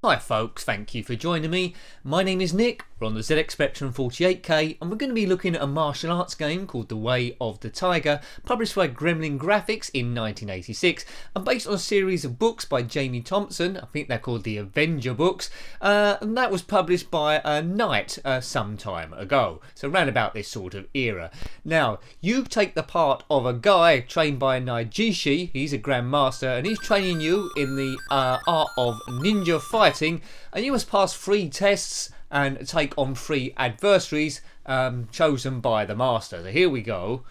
Hi folks, thank you for joining me. My name is Nick, we're on the zxspectrum 48K and we're going to be looking at a martial arts game called The Way of the Tiger, published by Gremlin Graphics in 1986 and based on a series of books by Jamie Thompson. I think they're called the Avenger books, and that was published by Knight some time ago, so around about this sort of era. Now, you take the part of a guy trained by Naijishi. He's a grandmaster and he's training you in the art of ninja fighting, and you must pass 3 tests and take on 3 adversaries chosen by the master. So here we go.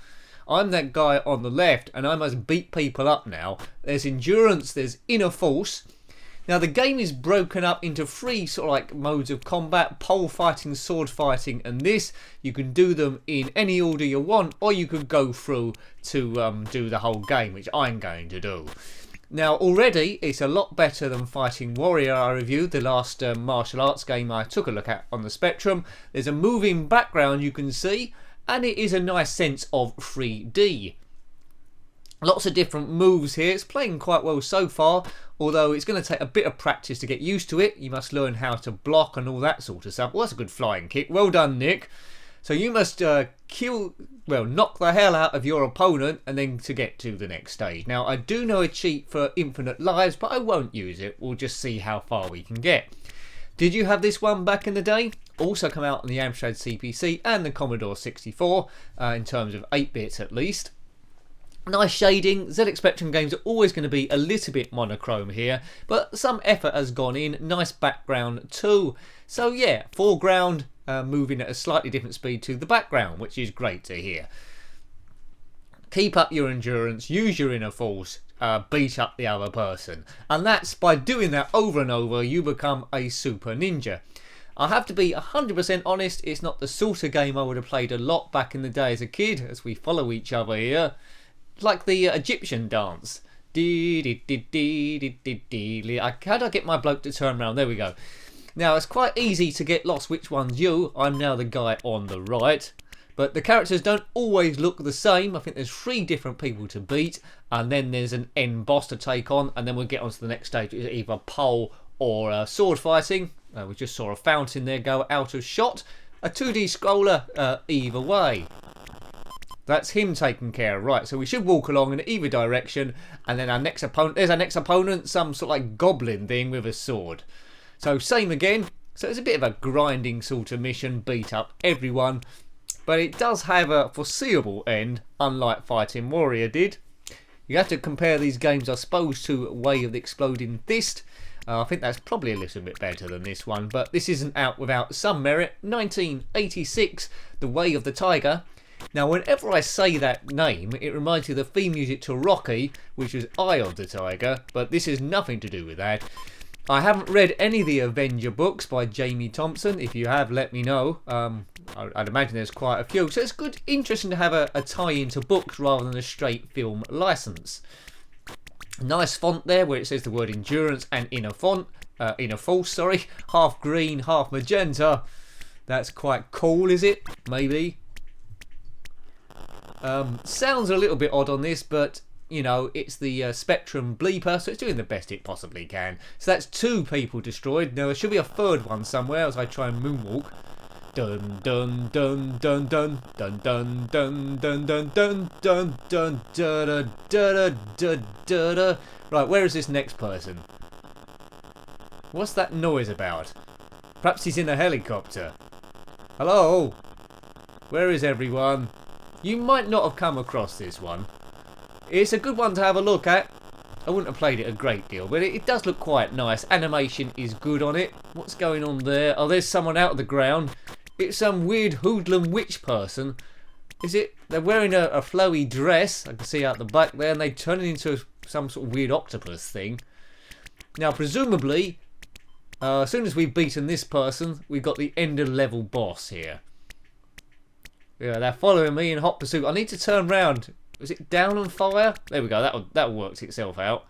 I'm that guy on the left and I must beat people up now. There's endurance, there's inner force. Now the game is broken up into 3 sort of like modes of combat: pole fighting, sword fighting, and this. You can do them in any order you want, or you could go through to do the whole game, which I'm going to do. Now already it's a lot better than Fighting Warrior I reviewed, the last martial arts game I took a look at on the Spectrum. There's a moving background you can see and it is a nice sense of 3D. Lots of different moves here. It's playing quite well so far, although it's going to take a bit of practice to get used to it. You must learn how to block and all that sort of stuff. Well, that's a good flying kick. Well done, Nick. So you must knock the hell out of your opponent and then to get to the next stage. Now, I do know a cheat for infinite lives, but I won't use it. We'll just see how far we can get. Did you have this one back in the day? Also come out on the Amstrad CPC and the Commodore 64, in terms of 8-bits at least. Nice shading. zxspectrum games are always going to be a little bit monochrome here, but some effort has gone in. Nice background too. So yeah, foreground moving at a slightly different speed to the background, which is great to hear. Keep up your endurance, use your inner force, beat up the other person, and that's by doing that over and over you become a super ninja. I have to be 100% honest, it's not the sort of game I would have played a lot back in the day as a kid, as we follow each other here. Like the Egyptian dance. How do I get my bloke to turn around? There we go. Now it's quite easy to get lost which one's you. I'm now the guy on the right. But the characters don't always look the same. I think there's 3 different people to beat. And then there's an end boss to take on. And then we'll get on to the next stage. It's either pole or sword fighting. We just saw a fountain there go out of shot. A 2D scroller either way. That's him taken care of. Right, so we should walk along in either direction. And then our next opponent, there's our next opponent, some sort of like goblin thing with a sword. So same again. So it's a bit of a grinding sort of mission, beat up everyone. But it does have a foreseeable end, unlike Fighting Warrior did. You have to compare these games, I suppose, to Way of the Exploding Fist. I think that's probably a little bit better than this one. But this isn't out without some merit. 1986, The Way of the Tiger. Now, whenever I say that name, it reminds you of the theme music to Rocky, which was Eye of the Tiger, but this has nothing to do with that. I haven't read any of the Avenger books by Jamie Thompson. If you have, let me know. I'd imagine there's quite a few. So it's good, interesting to have a tie into books rather than a straight film license. Nice font there where it says the word endurance and inner force, sorry. Half green, half magenta. That's quite cool, is it? Maybe. Sounds a little bit odd on this, but you know, it's the Spectrum bleeper, so it's doing the best it possibly can. So that's 2 people destroyed. Now there should be a 3rd one somewhere as I try and moonwalk. Dun dun dun dun dun dun dun dun dun dun dun dun dun da da da da da. Right, where is this next person? What's that noise about? Perhaps he's in a helicopter. Hello? Where is everyone? You might not have come across this one. It's a good one to have a look at. I wouldn't have played it a great deal, but it does look quite nice. Animation is good on it. What's going on there? Oh, there's someone out of the ground. It's some weird hoodlum witch person. Is it? They're wearing a flowy dress. I can see out the back there, and they turn it into some sort of weird octopus thing. Now, presumably, as soon as we've beaten this person, we've got the end of level boss here. Yeah, they're following me in hot pursuit. I need to turn round. Was it down on fire? There we go. That worked itself out.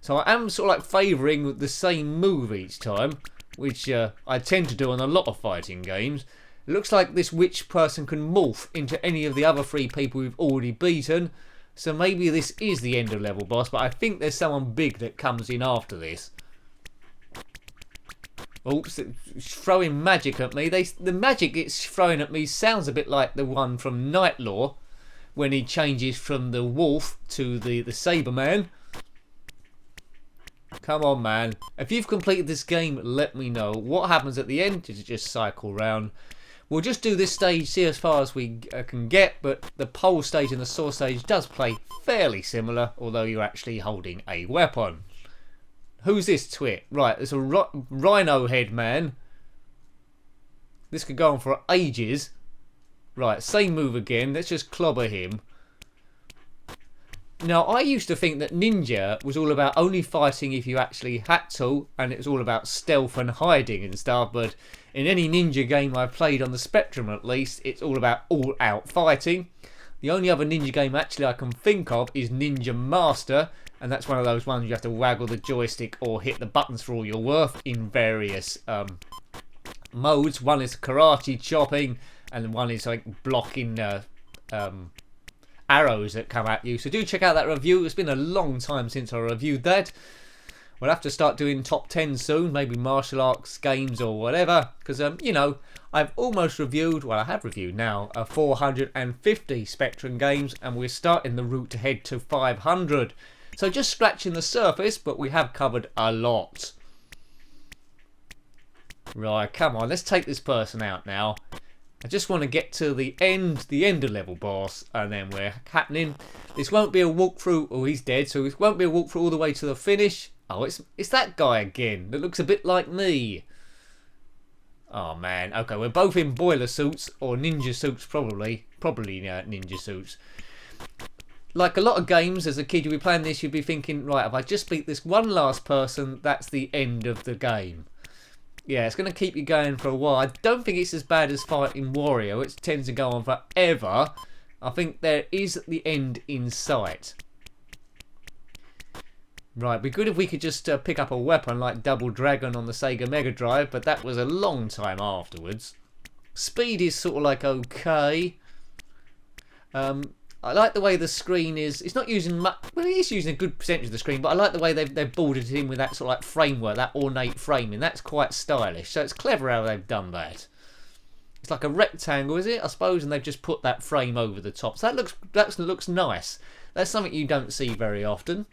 So I am sort of like favouring the same move each time, which I tend to do on a lot of fighting games. It looks like this witch person can morph into any of the other 3 people we've already beaten. So maybe this is the end of level boss, but I think there's someone big that comes in after this. Oops, it's throwing magic at me. The magic it's throwing at me sounds a bit like the one from Nightlaw, when he changes from the wolf to the saber man. Come on, man. If you've completed this game, let me know. What happens at the end? Does it just cycle round? We'll just do this stage, see as far as we can get, but the pole stage and the saw stage does play fairly similar, although you're actually holding a weapon. Who's this twit? Right, there's a rhino head man. This could go on for ages. Right, same move again. Let's just clobber him. Now, I used to think that Ninja was all about only fighting if you actually had to, and it was all about stealth and hiding and stuff, but in any Ninja game I've played on the Spectrum at least, it's all about all-out fighting. The only other Ninja game actually I can think of is Ninja Master, and that's one of those ones you have to waggle the joystick or hit the buttons for all you're worth in various modes. One is karate chopping, and one is like blocking arrows that come at you. So do check out that review. It's been a long time since I reviewed that. We'll have to start doing top 10 soon, maybe martial arts games or whatever, because you know, I've almost reviewed, well I have reviewed now, 450 Spectrum games, and we're starting the route to head to 500. So just scratching the surface, but we have covered a lot. Right, come on, let's take this person out now. I just want to get to the end of level boss, and then we're happening. This won't be a walkthrough. Oh, he's dead, so it won't be a walkthrough all the way to the finish. Oh, it's that guy again that looks a bit like me. Oh man, okay, we're both in boiler suits, or ninja suits probably ninja suits. Like a lot of games, as a kid you'd be playing this, you'd be thinking, right, if I just beat this one last person, that's the end of the game. Yeah, it's going to keep you going for a while. I don't think it's as bad as fighting Wario, which tends to go on forever. I think there is the end in sight. Right, it'd be good if we could just pick up a weapon like Double Dragon on the Sega Mega Drive, but that was a long time afterwards. Speed is sort of like okay. I like the way the screen is. It's not using much. Well, it is using a good percentage of the screen, but I like the way they've bordered it in with that sort of like framework, that ornate framing. That's quite stylish. So it's clever how they've done that. It's like a rectangle, is it? I suppose, and they've just put that frame over the top. So that looks nice. That's something you don't see very often.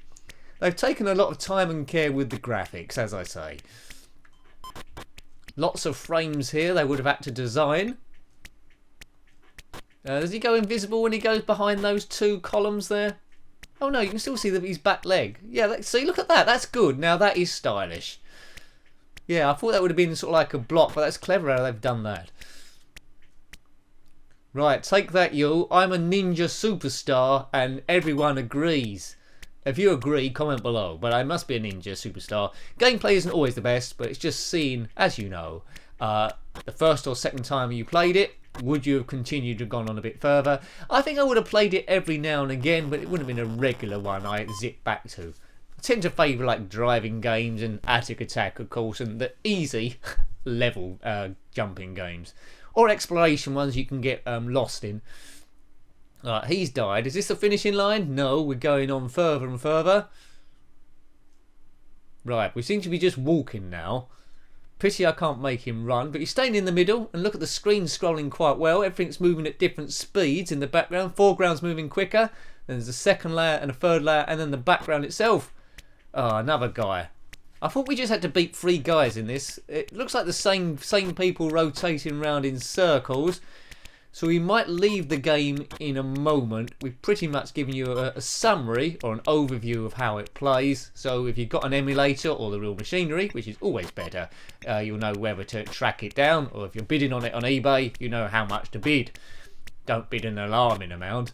They've taken a lot of time and care with the graphics, as I say. Lots of frames here they would have had to design. Does he go invisible when he goes behind those two columns there? Oh no, you can still see his back leg. Yeah, see, look at that. That's good. Now that is stylish. Yeah, I thought that would have been sort of like a block, but that's clever how they've done that. Right, take that, you. I'm a ninja superstar, and everyone agrees. If you agree, comment below. But I must be a ninja superstar. Gameplay isn't always the best, but it's just seeing, as you know, the first or second time you played it. Would you have continued to gone on a bit further? I think I would have played it every now and again, but it wouldn't have been a regular one I zip back to. I tend to favour like driving games and Attic Attack, of course, and the easy level jumping games. Or exploration ones you can get lost in. He's died. Is this the finishing line? No, we're going on further and further. Right, we seem to be just walking now. Pity I can't make him run, but he's staying in the middle, and look at the screen scrolling quite well. Everything's moving at different speeds in the background. Foreground's moving quicker, then there's a second layer and a third layer, and then the background itself. Oh, another guy. I thought we just had to beat 3 guys in this. It looks like the same people rotating around in circles. So we might leave the game in a moment. We've pretty much given you a summary or an overview of how it plays. So if you've got an emulator or the real machinery, which is always better, you'll know whether to track it down. Or if you're bidding on it on eBay, you know how much to bid. Don't bid an alarming amount.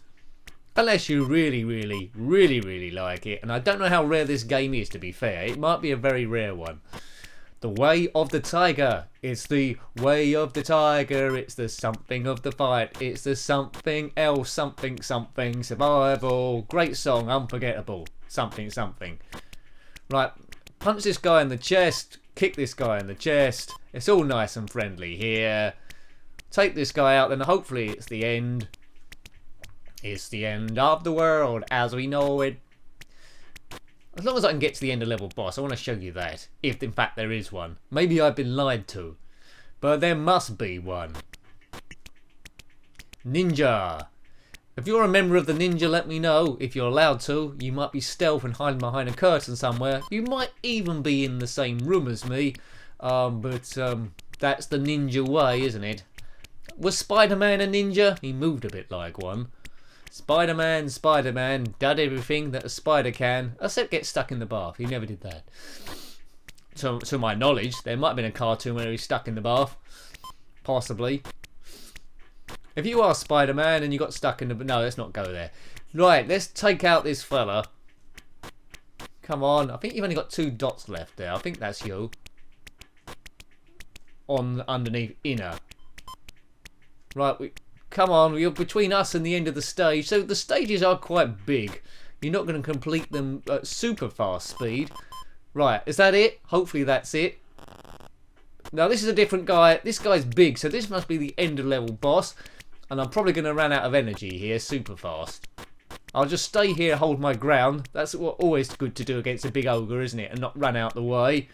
Unless you really like it. And I don't know how rare this game is, to be fair. It might be a very rare one. The Way of the Tiger. It's the way of the tiger. It's the something of the fight. It's the something else. Something survival. Great song. Unforgettable. Something. Right. Punch this guy in the chest. Kick this guy in the chest. It's all nice and friendly here. Take this guy out, then hopefully it's the end. It's the end of the world as we know it. As long as I can get to the end of level boss, I want to show you that. If in fact there is one. Maybe I've been lied to. But there must be one. Ninja. If you're a member of the ninja, let me know. If you're allowed to, you might be stealth and hiding behind a curtain somewhere. You might even be in the same room as me. But that's the ninja way, isn't it? Was Spider-Man a ninja? He moved a bit like one. Spider-Man did everything that a spider can, except get stuck in the bath. He never did that. So, to my knowledge, there might have been a cartoon where he's stuck in the bath. Possibly. If you are Spider-Man and you got stuck in the... No, let's not go there. Right, let's take out this fella. Come on. I think you've only got 2 dots left there. I think that's you. On underneath inner. Right, come on. You're between us and the end of the stage. So the stages are quite big. You're not going to complete them at super fast speed. Right, is that it? Hopefully that's it. Now this is a different guy. This guy's big, so this must be the end of level boss. And I'm probably going to run out of energy here super fast. I'll just stay here, hold my ground. That's what always good to do against a big ogre, isn't it? And not run out the way.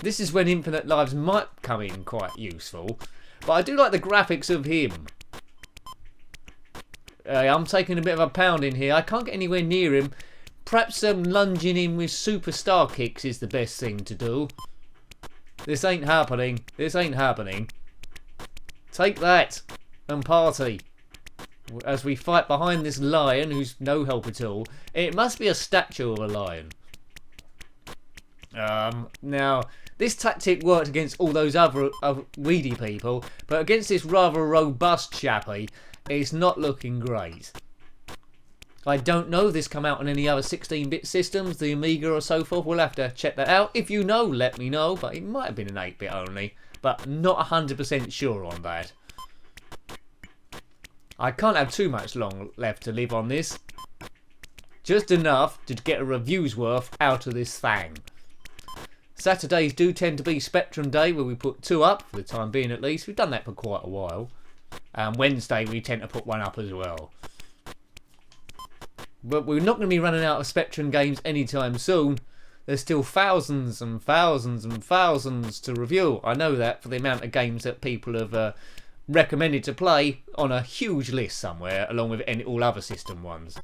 This is when infinite lives might come in quite useful. But I do like the graphics of him. I'm taking a bit of a pounding here. I can't get anywhere near him. Perhaps lunging in with superstar kicks is the best thing to do. This ain't happening. This ain't happening. Take that and party. As we fight behind this lion who's no help at all. It must be a statue of a lion. Now, this tactic worked against all those other weedy people, but against this rather robust chappie, it's not looking great. I don't know if this come out on any other 16-bit systems, the Amiga or so forth. We'll have to check that out. If you know, let me know, but it might have been an 8-bit only, but not 100% sure on that. I can't have too much long left to live on this. Just enough to get a review's worth out of this thing. Saturdays do tend to be Spectrum Day, where we put 2 up, for the time being at least. We've done that for quite a while. And Wednesday we tend to put 1 up as well. But we're not going to be running out of Spectrum games anytime soon. There's still thousands and thousands and thousands to review. I know that for the amount of games that people have recommended to play on a huge list somewhere, along with all other system ones.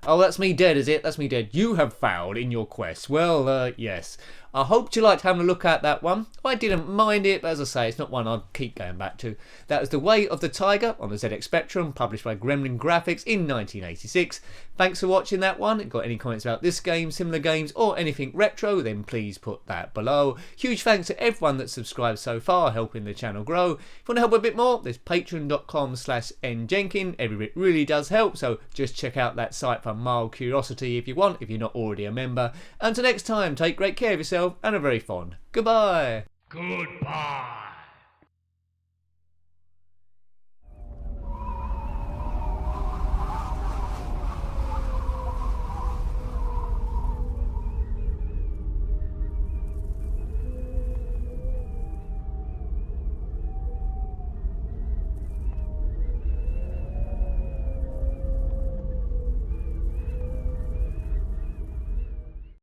Oh, that's me dead, is it? That's me dead. You have failed in your quest. Well, yes. I hope you liked having a look at that one. I didn't mind it, but as I say, it's not one I'll keep going back to. That was The Way of the Tiger on the ZX Spectrum, published by Gremlin Graphics in 1986. Thanks for watching that one. If you've got any comments about this game, similar games, or anything retro, then please put that below. Huge thanks to everyone that's subscribed so far, helping the channel grow. If you want to help a bit more, there's patreon.com/njenkin. Every bit really does help, so just check out that site for mild curiosity if you want, if you're not already a member. Until next time, take great care of yourself and a very fond goodbye. Goodbye.